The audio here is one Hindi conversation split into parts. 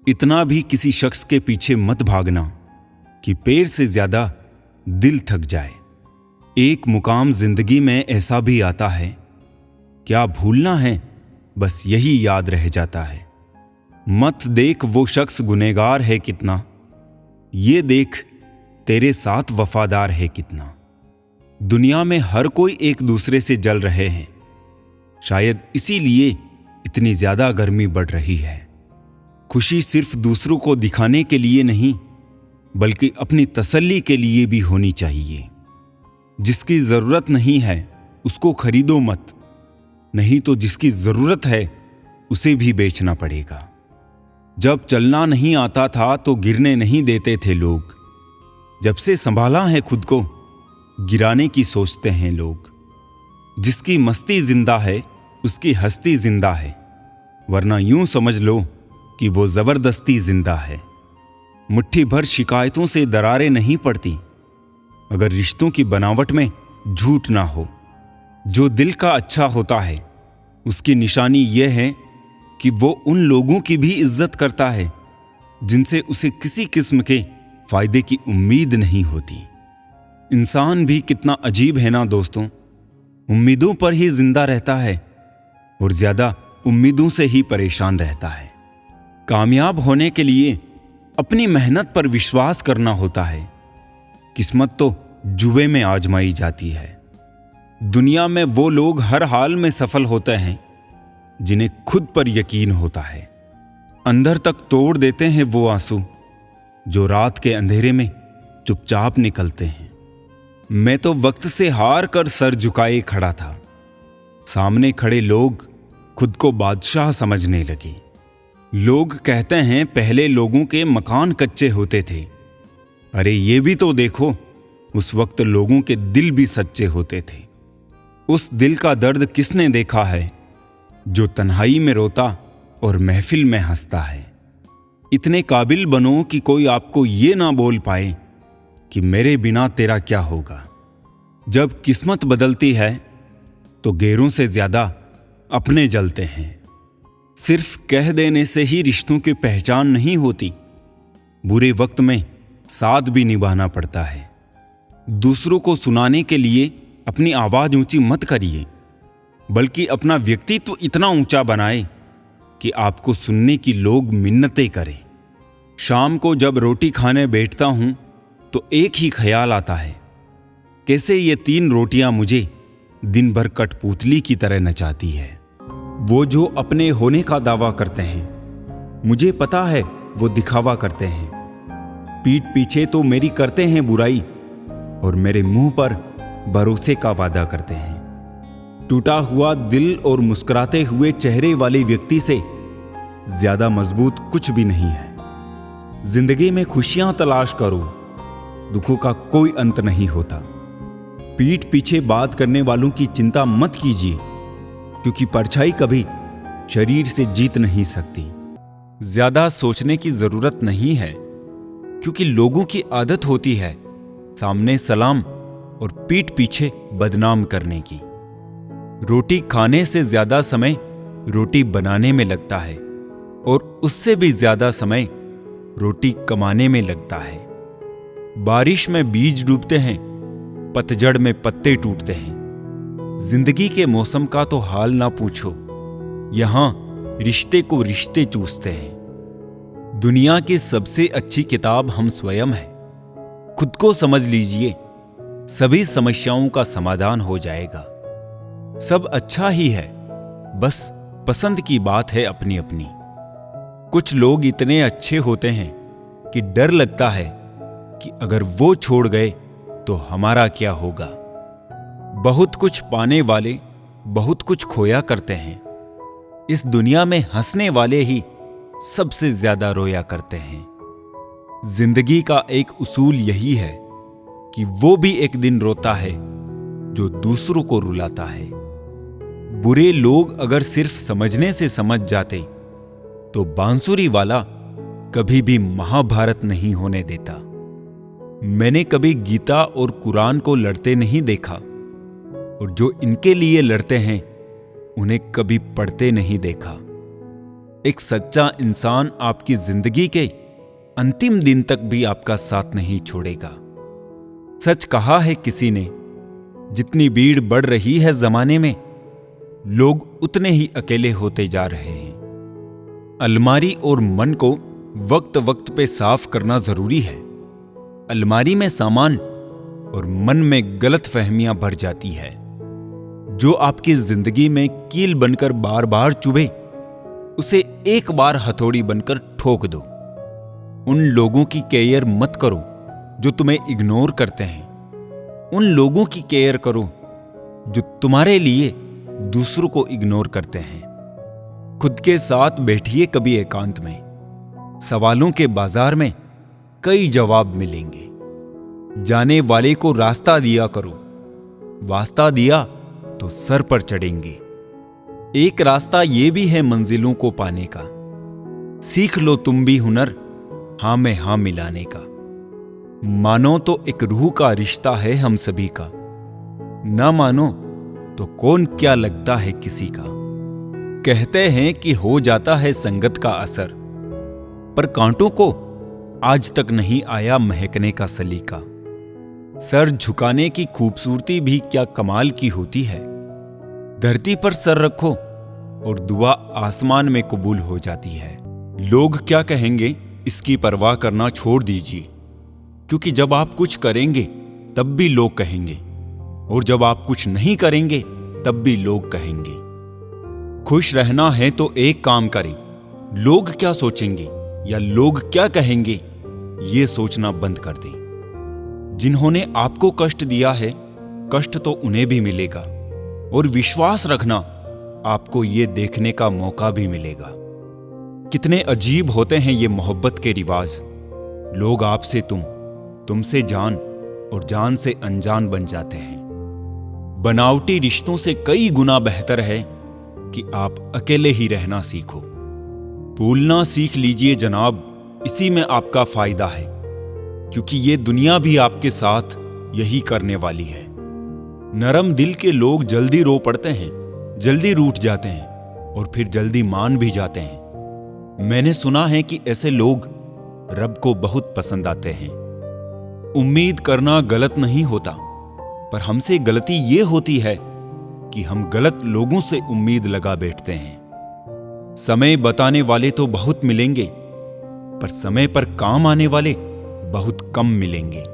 इतना भी किसी शख्स के पीछे मत भागना कि पैर से ज्यादा दिल थक जाए। एक मुकाम जिंदगी में ऐसा भी आता है, क्या भूलना है बस यही याद रह जाता है। मत देख वो शख्स गुनहगार है कितना, ये देख तेरे साथ वफादार है कितना। दुनिया में हर कोई एक दूसरे से जल रहे हैं, शायद इसीलिए इतनी ज्यादा गर्मी बढ़ रही है। खुशी सिर्फ दूसरों को दिखाने के लिए नहीं, बल्कि अपनी तसल्ली के लिए भी होनी चाहिए। जिसकी जरूरत नहीं है उसको खरीदो मत, नहीं तो जिसकी जरूरत है उसे भी बेचना पड़ेगा। जब चलना नहीं आता था तो गिरने नहीं देते थे लोग, जब से संभाला है खुद को गिराने की सोचते हैं लोग। जिसकी मस्ती जिंदा है उसकी हस्ती जिंदा है, वरना यूं समझ लो कि वो जबरदस्ती जिंदा है। मुट्ठी भर शिकायतों से दरारें नहीं पड़ती अगर रिश्तों की बनावट में झूठ ना हो। जो दिल का अच्छा होता है उसकी निशानी यह है कि वो उन लोगों की भी इज्जत करता है जिनसे उसे किसी किस्म के फायदे की उम्मीद नहीं होती। इंसान भी कितना अजीब है ना दोस्तों, उम्मीदों पर ही जिंदा रहता है और ज्यादा उम्मीदों से ही परेशान रहता है। कामयाब होने के लिए अपनी मेहनत पर विश्वास करना होता है, किस्मत तो जुए में आजमाई जाती है। दुनिया में वो लोग हर हाल में सफल होते हैं जिन्हें खुद पर यकीन होता है। अंदर तक तोड़ देते हैं वो आंसू जो रात के अंधेरे में चुपचाप निकलते हैं। मैं तो वक्त से हार कर सर झुकाए खड़ा था, सामने खड़े लोग खुद को बादशाह समझने लगे। लोग कहते हैं पहले लोगों के मकान कच्चे होते थे, अरे ये भी तो देखो उस वक्त लोगों के दिल भी सच्चे होते थे। उस दिल का दर्द किसने देखा है जो तन्हाई में रोता और महफिल में हंसता है। इतने काबिल बनो कि कोई आपको ये ना बोल पाए कि मेरे बिना तेरा क्या होगा। जब किस्मत बदलती है तो गैरों से ज्यादा अपने जलते हैं। सिर्फ कह देने से ही रिश्तों की पहचान नहीं होती, बुरे वक्त में साथ भी निभाना पड़ता है। दूसरों को सुनाने के लिए अपनी आवाज ऊंची मत करिए, बल्कि अपना व्यक्तित्व इतना ऊंचा बनाए कि आपको सुनने की लोग मिन्नतें करें। शाम को जब रोटी खाने बैठता हूं तो एक ही ख्याल आता है, कैसे ये 3 रोटियां मुझे दिन भर कठपुतली की तरह नचाती है। वो जो अपने होने का दावा करते हैं, मुझे पता है वो दिखावा करते हैं। पीठ पीछे तो मेरी करते हैं बुराई और मेरे मुंह पर भरोसे का वादा करते हैं। टूटा हुआ दिल और मुस्कुराते हुए चेहरे वाले व्यक्ति से ज्यादा मजबूत कुछ भी नहीं है। जिंदगी में खुशियां तलाश करो, दुखों का कोई अंत नहीं होता। पीठ पीछे बात करने वालों की चिंता मत कीजिए, क्योंकि परछाई कभी शरीर से जीत नहीं सकती। ज्यादा सोचने की जरूरत नहीं है, क्योंकि लोगों की आदत होती है सामने सलाम और पीठ पीछे बदनाम करने की। रोटी खाने से ज्यादा समय रोटी बनाने में लगता है और उससे भी ज्यादा समय रोटी कमाने में लगता है। बारिश में बीज डूबते हैं, पतझड़ में पत्ते टूटते हैं। जिंदगी के मौसम का तो हाल ना पूछो, यहां रिश्ते को रिश्ते चूसते हैं। दुनिया की सबसे अच्छी किताब हम स्वयं हैं। खुद को समझ लीजिए, सभी समस्याओं का समाधान हो जाएगा। सब अच्छा ही है, बस पसंद की बात है अपनी अपनी। कुछ लोग इतने अच्छे होते हैं कि डर लगता है कि अगर वो छोड़ गए तो हमारा क्या होगा। बहुत कुछ पाने वाले बहुत कुछ खोया करते हैं। इस दुनिया में हंसने वाले ही सबसे ज्यादा रोया करते हैं। जिंदगी का एक उसूल यही है कि वो भी एक दिन रोता है जो दूसरों को रुलाता है। बुरे लोग अगर सिर्फ समझने से समझ जाते तो बांसुरी वाला कभी भी महाभारत नहीं होने देता। मैंने कभी गीता और कुरान को लड़ते नहीं देखा, और जो इनके लिए लड़ते हैं उन्हें कभी पढ़ते नहीं देखा। एक सच्चा इंसान आपकी जिंदगी के अंतिम दिन तक भी आपका साथ नहीं छोड़ेगा। सच कहा है किसी ने, जितनी भीड़ बढ़ रही है जमाने में, लोग उतने ही अकेले होते जा रहे हैं। अलमारी और मन को वक्त वक्त पे साफ करना जरूरी है। अलमारी में सामान और मन में गलत फहमियां भर जाती है, जो आपकी जिंदगी में कील बनकर बार बार चुभे, उसे एक बार हथौड़ी बनकर ठोक दो। उन लोगों की केयर मत करो जो तुम्हें इग्नोर करते हैं। उन लोगों की केयर करो जो तुम्हारे लिए दूसरों को इग्नोर करते हैं। खुद के साथ बैठिए कभी एकांत में। सवालों के बाजार में कई जवाब मिलेंगे। जाने वाले को रास्ता दिया करो। वास्ता दिया तो सर पर चढ़ेंगे। एक रास्ता ये भी है मंजिलों को पाने का। सीख लो तुम भी हुनर हां में हां मिलाने का। मानो तो एक रूह का रिश्ता है हम सभी का। ना मानो तो कौन क्या लगता है किसी का। कहते हैं कि हो जाता है संगत का असर, पर कांटों को आज तक नहीं आया महकने का सलीका। सर झुकाने की खूबसूरती भी क्या कमाल की होती है। धरती पर सर रखो और दुआ आसमान में कबूल हो जाती है। लोग क्या कहेंगे इसकी परवाह करना छोड़ दीजिए, क्योंकि जब आप कुछ करेंगे तब भी लोग कहेंगे, और जब आप कुछ नहीं करेंगे तब भी लोग कहेंगे। खुश रहना है तो एक काम करें, लोग क्या सोचेंगे या लोग क्या कहेंगे ये सोचना बंद कर दें। जिन्होंने आपको कष्ट दिया है, कष्ट तो उन्हें भी मिलेगा, और विश्वास रखना आपको ये देखने का मौका भी मिलेगा। कितने अजीब होते हैं ये मोहब्बत के रिवाज। लोग आपसे तुमसे जान और जान से अनजान बन जाते हैं। बनावटी रिश्तों से कई गुना बेहतर है कि आप अकेले ही रहना सीखो। भूलना सीख लीजिए जनाब, इसी में आपका फायदा है, क्योंकि ये दुनिया भी आपके साथ यही करने वाली है। नरम दिल के लोग जल्दी रो पड़ते हैं, जल्दी रूठ जाते हैं और फिर जल्दी मान भी जाते हैं। मैंने सुना है कि ऐसे लोग रब को बहुत पसंद आते हैं। उम्मीद करना गलत नहीं होता, पर हमसे गलती ये होती है कि हम गलत लोगों से उम्मीद लगा बैठते हैं। समय बताने वाले तो बहुत मिलेंगे, पर समय पर काम आने वाले बहुत कम मिलेंगे।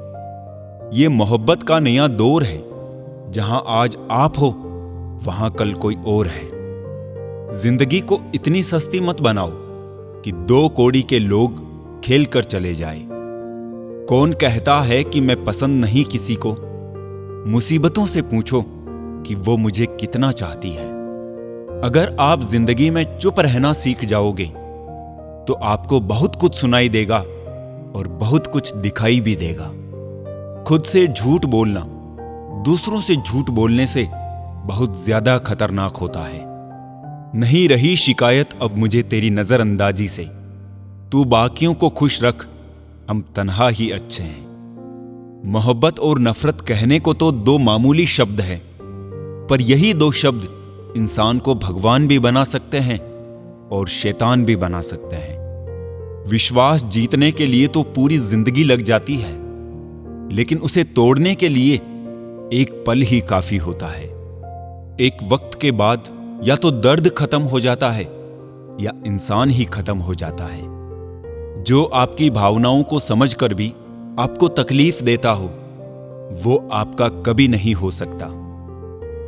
ये मोहब्बत का नया दौर है, जहां आज आप हो वहां कल कोई और है। जिंदगी को इतनी सस्ती मत बनाओ कि 2 कौड़ी के लोग खेल कर चले जाए। कौन कहता है कि मैं पसंद नहीं किसी को? मुसीबतों से पूछो कि वो मुझे कितना चाहती है। अगर आप जिंदगी में चुप रहना सीख जाओगे तो आपको बहुत कुछ सुनाई देगा और बहुत कुछ दिखाई भी देगा। खुद से झूठ बोलना दूसरों से झूठ बोलने से बहुत ज्यादा खतरनाक होता है। नहीं रही शिकायत अब मुझे तेरी नजरअंदाजी से। तू बाकियों को खुश रख, हम तन्हा ही अच्छे हैं। मोहब्बत और नफरत कहने को तो 2 मामूली शब्द हैं, पर यही 2 शब्द इंसान को भगवान भी बना सकते हैं और शैतान भी बना सकते हैं। विश्वास जीतने के लिए तो पूरी जिंदगी लग जाती है, लेकिन उसे तोड़ने के लिए एक पल ही काफी होता है। एक वक्त के बाद या तो दर्द खत्म हो जाता है या इंसान ही खत्म हो जाता है। जो आपकी भावनाओं को समझकर भी आपको तकलीफ देता हो, वो आपका कभी नहीं हो सकता।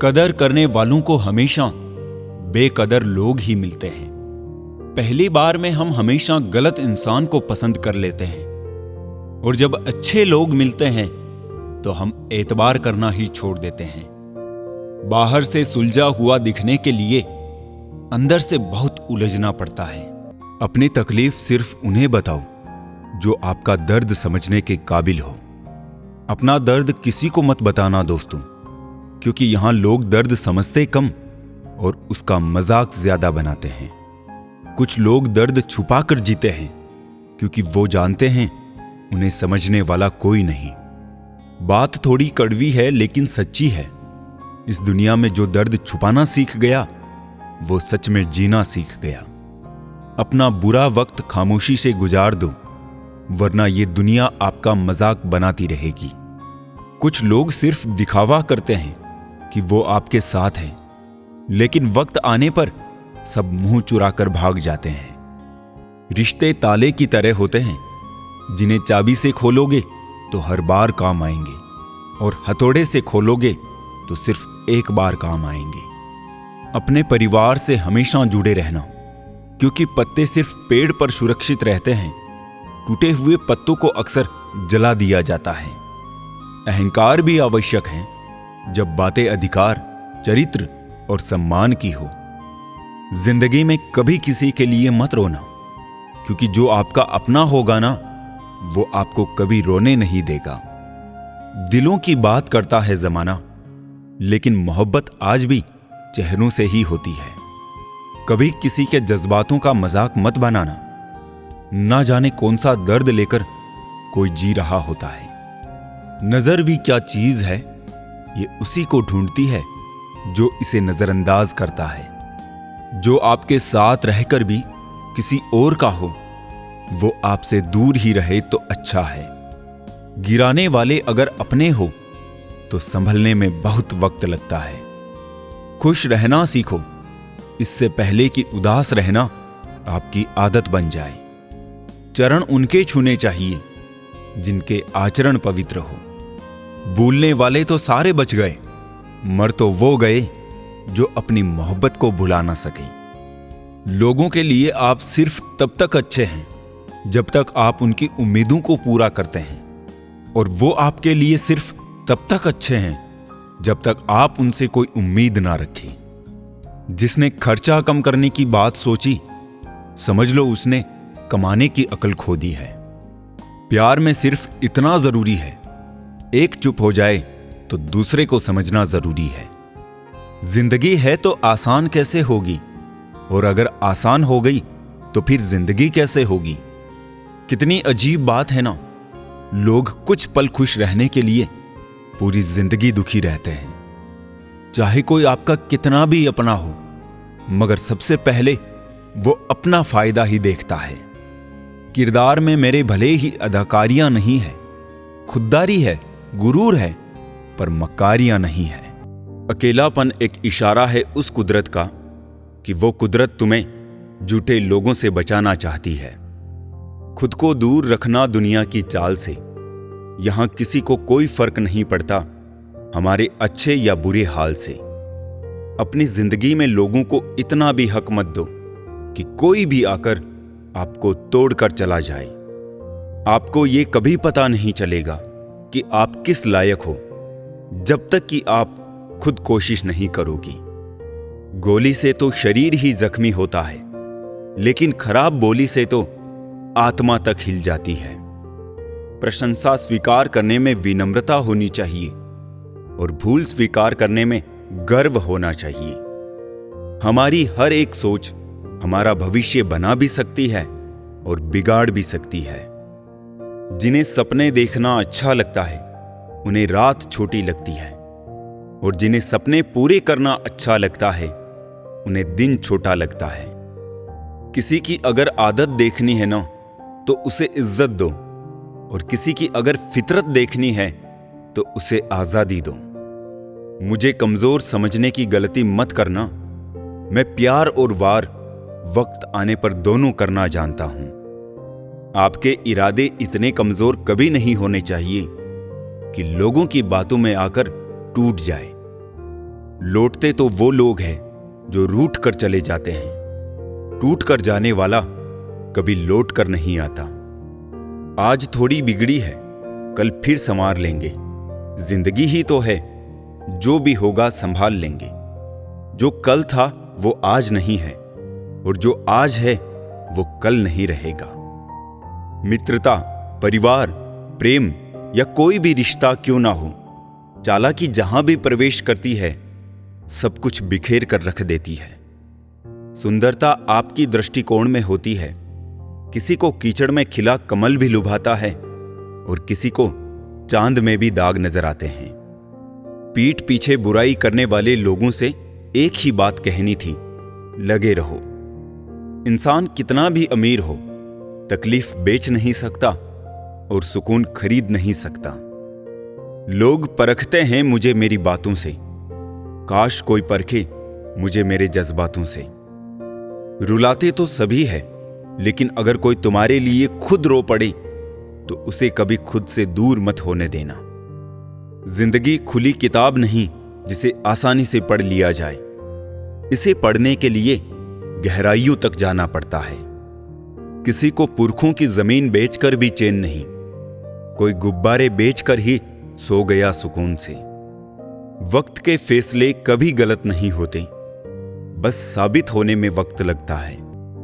कदर करने वालों को हमेशा बेकदर लोग ही मिलते हैं। पहली बार में हम हमेशा गलत इंसान को पसंद कर लेते हैं, और जब अच्छे लोग मिलते हैं तो हम एतबार करना ही छोड़ देते हैं। बाहर से सुलझा हुआ दिखने के लिए अंदर से बहुत उलझना पड़ता है। अपनी तकलीफ सिर्फ उन्हें बताओ जो आपका दर्द समझने के काबिल हो। अपना दर्द किसी को मत बताना दोस्तों, क्योंकि यहां लोग दर्द समझते कम और उसका मजाक ज्यादा बनाते हैं। कुछ लोग दर्द छुपाकर जीते हैं, क्योंकि वो जानते हैं उन्हें समझने वाला कोई नहीं। बात थोड़ी कड़वी है लेकिन सच्ची है। इस दुनिया में जो दर्द छुपाना सीख गया, वो सच में जीना सीख गया। अपना बुरा वक्त खामोशी से गुजार दो, वरना ये दुनिया आपका मजाक बनाती रहेगी। कुछ लोग सिर्फ दिखावा करते हैं कि वो आपके साथ हैं, लेकिन वक्त आने पर सब मुंह चुराकर भाग जाते हैं। रिश्ते ताले की तरह होते हैं, जिन्हें चाबी से खोलोगे तो हर बार काम आएंगे, और हथौड़े से खोलोगे तो सिर्फ एक बार काम आएंगे। अपने परिवार से हमेशा जुड़े रहना, क्योंकि पत्ते सिर्फ पेड़ पर सुरक्षित रहते हैं। टूटे हुए पत्तों को अक्सर जला दिया जाता है। अहंकार भी आवश्यक है जब बातें अधिकार, चरित्र और सम्मान की हो। जिंदगी में कभी किसी के लिए मत रोना, क्योंकि जो आपका अपना होगा ना, वो आपको कभी रोने नहीं देगा। दिलों की बात करता है जमाना, लेकिन मोहब्बत आज भी चेहरों से ही होती है। कभी किसी के जज्बातों का मजाक मत बनाना। ना जाने कौन सा दर्द लेकर कोई जी रहा होता है। नजर भी क्या चीज है, ये उसी को ढूंढती है जो इसे नजरअंदाज करता है। जो आपके साथ रहकर भी किसी और का हो, वो आपसे दूर ही रहे तो अच्छा है। गिराने वाले अगर अपने हो तो संभलने में बहुत वक्त लगता है। खुश रहना सीखो, इससे पहले कि उदास रहना आपकी आदत बन जाए। चरण उनके छूने चाहिए जिनके आचरण पवित्र हो। भूलने वाले तो सारे बच गए, मर तो वो गए जो अपनी मोहब्बत को भुला ना सके। लोगों के लिए आप सिर्फ तब तक अच्छे हैं जब तक आप उनकी उम्मीदों को पूरा करते हैं, और वो आपके लिए सिर्फ तब तक अच्छे हैं जब तक आप उनसे कोई उम्मीद ना रखें। जिसने खर्चा कम करने की बात सोची, समझ लो उसने कमाने की अकल खो दी है। प्यार में सिर्फ इतना जरूरी है, एक चुप हो जाए तो दूसरे को समझना जरूरी है। जिंदगी है तो आसान कैसे होगी, और अगर आसान हो गई तो फिर जिंदगी कैसे होगी। कितनी अजीब बात है ना, लोग कुछ पल खुश रहने के लिए पूरी जिंदगी दुखी रहते हैं। चाहे कोई आपका कितना भी अपना हो, मगर सबसे पहले वो अपना फायदा ही देखता है। किरदार में मेरे भले ही अदाकारियां नहीं है, खुददारी है, गुरूर है, पर मक्कारियां नहीं है। अकेलापन एक इशारा है उस कुदरत का कि वो कुदरत तुम्हें झूठे लोगों से बचाना चाहती है। खुद को दूर रखना दुनिया की चाल से। यहां किसी को कोई फर्क नहीं पड़ता हमारे अच्छे या बुरे हाल से। अपनी जिंदगी में लोगों को इतना भी हक मत दो कि कोई भी आकर आपको तोड़कर चला जाए। आपको ये कभी पता नहीं चलेगा कि आप किस लायक हो जब तक कि आप खुद कोशिश नहीं करोगी। गोली से तो शरीर ही जख्मी होता है, लेकिन खराब बोली से तो आत्मा तक हिल जाती है। प्रशंसा स्वीकार करने में विनम्रता होनी चाहिए, और भूल स्वीकार करने में गर्व होना चाहिए। हमारी हर एक सोच हमारा भविष्य बना भी सकती है और बिगाड़ भी सकती है। जिन्हें सपने देखना अच्छा लगता है, उन्हें रात छोटी लगती है, और जिन्हें सपने पूरे करना अच्छा लगता है, उन्हें दिन छोटा लगता है। किसी की अगर आदत देखनी है ना, तो उसे इज्जत दो, और किसी की अगर फितरत देखनी है तो उसे आजादी दो। मुझे कमजोर समझने की गलती मत करना। मैं प्यार और वार वक्त आने पर दोनों करना जानता हूं। आपके इरादे इतने कमजोर कभी नहीं होने चाहिए कि लोगों की बातों में आकर टूट जाए। लौटते तो वो लोग हैं जो रूठ कर चले जाते हैं। टूट कर जाने वाला कभी लौट कर नहीं आता। आज थोड़ी बिगड़ी है, कल फिर संवार लेंगे। जिंदगी ही तो है, जो भी होगा संभाल लेंगे। जो कल था वो आज नहीं है, और जो आज है वो कल नहीं रहेगा। मित्रता, परिवार, प्रेम या कोई भी रिश्ता क्यों ना हो, चालाकी जहां भी प्रवेश करती है, सब कुछ बिखेर कर रख देती है। सुंदरता आपकी दृष्टिकोण में होती है। किसी को कीचड़ में खिला कमल भी लुभाता है, और किसी को चांद में भी दाग नजर आते हैं। पीठ पीछे बुराई करने वाले लोगों से एक ही बात कहनी थी, लगे रहो। इंसान कितना भी अमीर हो, तकलीफ बेच नहीं सकता और सुकून खरीद नहीं सकता। लोग परखते हैं मुझे मेरी बातों से, काश कोई परखे मुझे मेरे जज्बातों से। रुलाते तो सभी है, लेकिन अगर कोई तुम्हारे लिए खुद रो पड़े तो उसे कभी खुद से दूर मत होने देना। जिंदगी खुली किताब नहीं जिसे आसानी से पढ़ लिया जाए। इसे पढ़ने के लिए गहराइयों तक जाना पड़ता है। किसी को पुरखों की जमीन बेचकर भी चैन नहीं, कोई गुब्बारे बेचकर ही सो गया सुकून से। वक्त के फैसले कभी गलत नहीं होते, बस साबित होने में वक्त लगता है।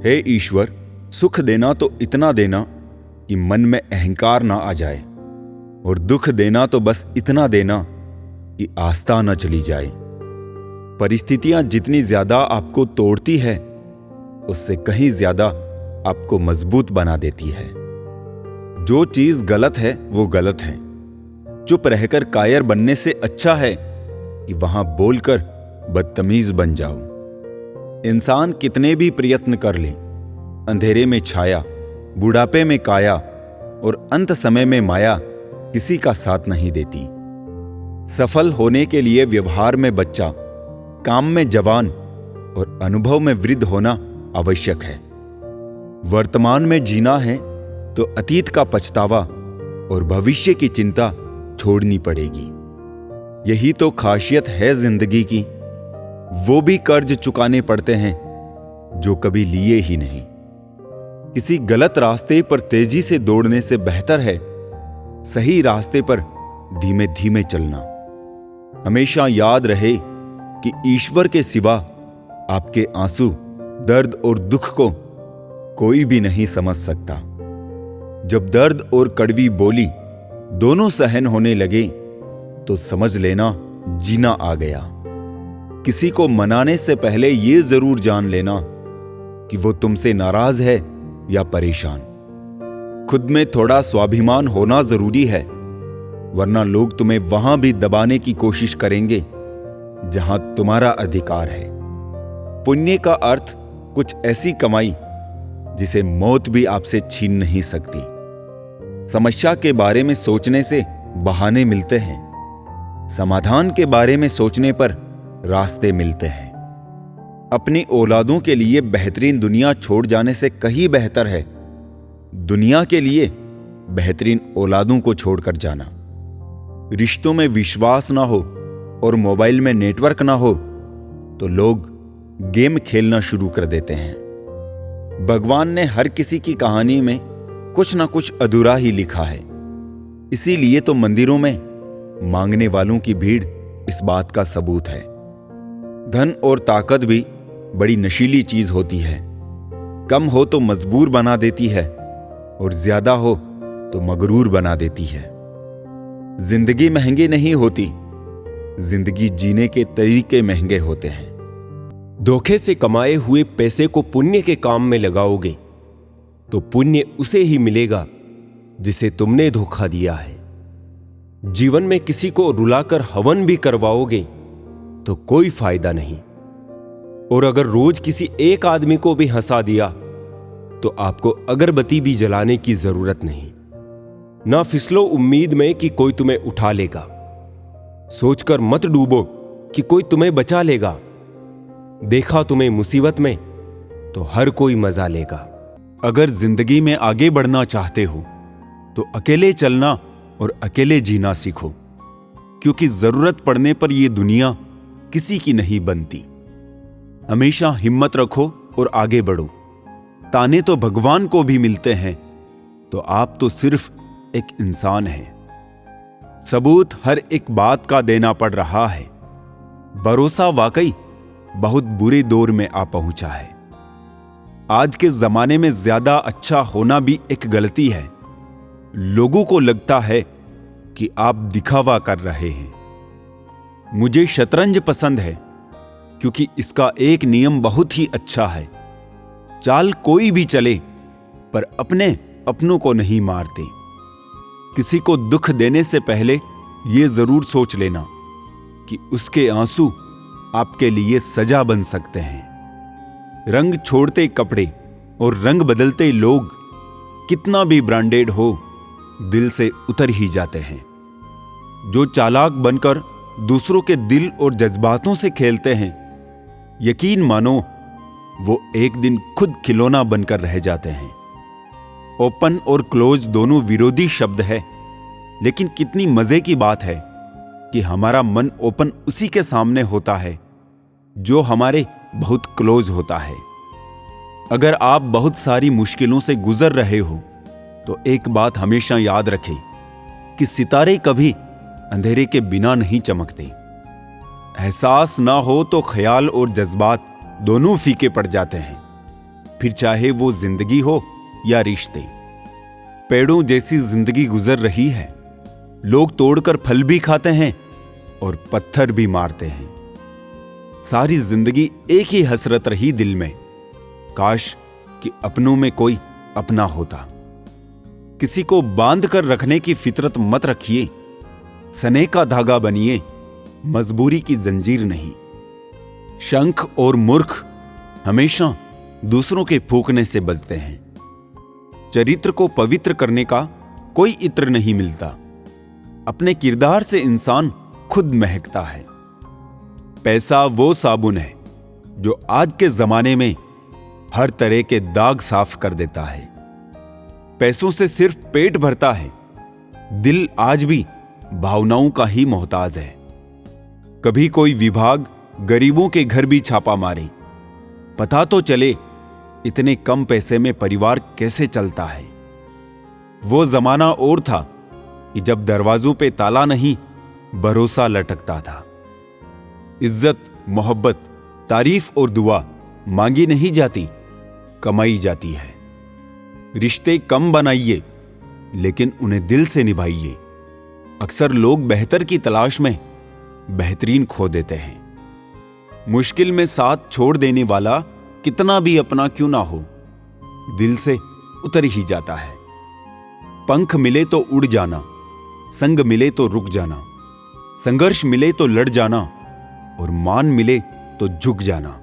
हे ईश्वर, सुख देना तो इतना देना कि मन में अहंकार ना आ जाए, और दुख देना तो बस इतना देना कि आस्था न चली जाए। परिस्थितियां जितनी ज्यादा आपको तोड़ती है, उससे कहीं ज्यादा आपको मजबूत बना देती है। जो चीज गलत है वो गलत है। चुप रहकर कायर बनने से अच्छा है कि वहां बोलकर बदतमीज बन जाओ। इंसान कितने भी प्रयत्न कर ले, अंधेरे में छाया, बुढ़ापे में काया और अंत समय में माया किसी का साथ नहीं देती। सफल होने के लिए व्यवहार में बच्चा, काम में जवान और अनुभव में वृद्ध होना आवश्यक है। वर्तमान में जीना है तो अतीत का पछतावा और भविष्य की चिंता छोड़नी पड़ेगी। यही तो खासियत है जिंदगी की। वो भी कर्ज चुकाने पड़ते हैं जो कभी लिए ही नहीं। किसी गलत रास्ते पर तेजी से दौड़ने से बेहतर है सही रास्ते पर धीमे धीमे चलना। हमेशा याद रहे कि ईश्वर के सिवा आपके आंसू, दर्द और दुख को कोई भी नहीं समझ सकता। जब दर्द और कड़वी बोली दोनों सहन होने लगे तो समझ लेना जीना आ गया। किसी को मनाने से पहले यह जरूर जान लेना कि वो तुमसे नाराज है या परेशान। खुद में थोड़ा स्वाभिमान होना जरूरी है, वरना लोग तुम्हें वहां भी दबाने की कोशिश करेंगे जहां तुम्हारा अधिकार है। पुण्य का अर्थ कुछ ऐसी कमाई जिसे मौत भी आपसे छीन नहीं सकती। समस्या के बारे में सोचने से बहाने मिलते हैं, समाधान के बारे में सोचने पर रास्ते मिलते हैं। अपनी औलादों के लिए बेहतरीन दुनिया छोड़ जाने से कहीं बेहतर है दुनिया के लिए बेहतरीन औलादों को छोड़कर जाना। रिश्तों में विश्वास ना हो और मोबाइल में नेटवर्क ना हो तो लोग गेम खेलना शुरू कर देते हैं। भगवान ने हर किसी की कहानी में कुछ ना कुछ अधूरा ही लिखा है। इसीलिए तो मंदिरों में मांगने वालों की भीड़ इस बात का सबूत है। धन और ताकत भी बड़ी नशीली चीज होती है। कम हो तो मजबूर बना देती है और ज्यादा हो तो मगरूर बना देती है। जिंदगी महंगी नहीं होती, जिंदगी जीने के तरीके महंगे होते हैं। धोखे से कमाए हुए पैसे को पुण्य के काम में लगाओगे तो पुण्य उसे ही मिलेगा जिसे तुमने धोखा दिया है। जीवन में किसी को रुलाकर हवन भी करवाओगे तो कोई फायदा नहीं, और अगर रोज किसी एक आदमी को भी हंसा दिया तो आपको अगरबत्ती भी जलाने की जरूरत नहीं। ना फिसलो उम्मीद में कि कोई तुम्हें उठा लेगा। सोचकर मत डूबो कि कोई तुम्हें बचा लेगा। देखा तुम्हें मुसीबत में तो हर कोई मजा लेगा। अगर जिंदगी में आगे बढ़ना चाहते हो तो अकेले चलना और अकेले जीना सीखो, क्योंकि जरूरत पड़ने पर यह दुनिया किसी की नहीं बनती। हमेशा हिम्मत रखो और आगे बढ़ो। ताने तो भगवान को भी मिलते हैं, तो आप तो सिर्फ एक इंसान हैं। सबूत हर एक बात का देना पड़ रहा है। भरोसा वाकई बहुत बुरे दौर में आ पहुंचा है। आज के जमाने में ज्यादा अच्छा होना भी एक गलती है। लोगों को लगता है कि आप दिखावा कर रहे हैं। मुझे शतरंज पसंद है क्योंकि इसका एक नियम बहुत ही अच्छा है। चाल कोई भी चले पर अपनों को नहीं मारते। किसी को दुख देने से पहले यह जरूर सोच लेना कि उसके आंसू आपके लिए सजा बन सकते हैं। रंग छोड़ते कपड़े और रंग बदलते लोग कितना भी ब्रांडेड हो, दिल से उतर ही जाते हैं। जो चालाक बनकर दूसरों के दिल और जज्बातों से खेलते हैं, यकीन मानो वो एक दिन खुद खिलौना बनकर रह जाते हैं। ओपन और क्लोज दोनों विरोधी शब्द है, लेकिन कितनी मजे की बात है कि हमारा मन ओपन उसी के सामने होता है जो हमारे बहुत क्लोज होता है। अगर आप बहुत सारी मुश्किलों से गुजर रहे हो तो एक बात हमेशा याद रखें कि सितारे कभी अंधेरे के बिना नहीं चमकते। एहसास ना हो तो ख्याल और जज्बात दोनों फीके पड़ जाते हैं, फिर चाहे वो जिंदगी हो या रिश्ते। पेड़ों जैसी जिंदगी गुजर रही है, लोग तोड़कर फल भी खाते हैं और पत्थर भी मारते हैं। सारी जिंदगी एक ही हसरत रही दिल में, काश कि अपनों में कोई अपना होता। किसी को बांध कर रखने की फितरत मत रखिए, सने का धागा बनिए, मजबूरी की जंजीर नहीं। शंख और मूर्ख हमेशा दूसरों के फूंकने से बचते हैं। चरित्र को पवित्र करने का कोई इत्र नहीं मिलता, अपने किरदार से इंसान खुद महकता है। पैसा वो साबुन है जो आज के जमाने में हर तरह के दाग साफ कर देता है। पैसों से सिर्फ पेट भरता है, दिल आज भी भावनाओं का ही मोहताज है। कभी कोई विभाग गरीबों के घर भी छापा मारे, पता तो चले इतने कम पैसे में परिवार कैसे चलता है। वो जमाना और था कि जब दरवाजों पे ताला नहीं, भरोसा लटकता था। इज्जत, मोहब्बत, तारीफ और दुआ मांगी नहीं जाती, कमाई जाती है। रिश्ते कम बनाइए, लेकिन उन्हें दिल से निभाइए। अक्सर लोग बेहतर की तलाश में बेहतरीन खो देते हैं। मुश्किल में साथ छोड़ देने वाला कितना भी अपना क्यों ना हो, दिल से उतर ही जाता है। पंख मिले तो उड़ जाना, संग मिले तो रुक जाना, संघर्ष मिले तो लड़ जाना और मान मिले तो झुक जाना।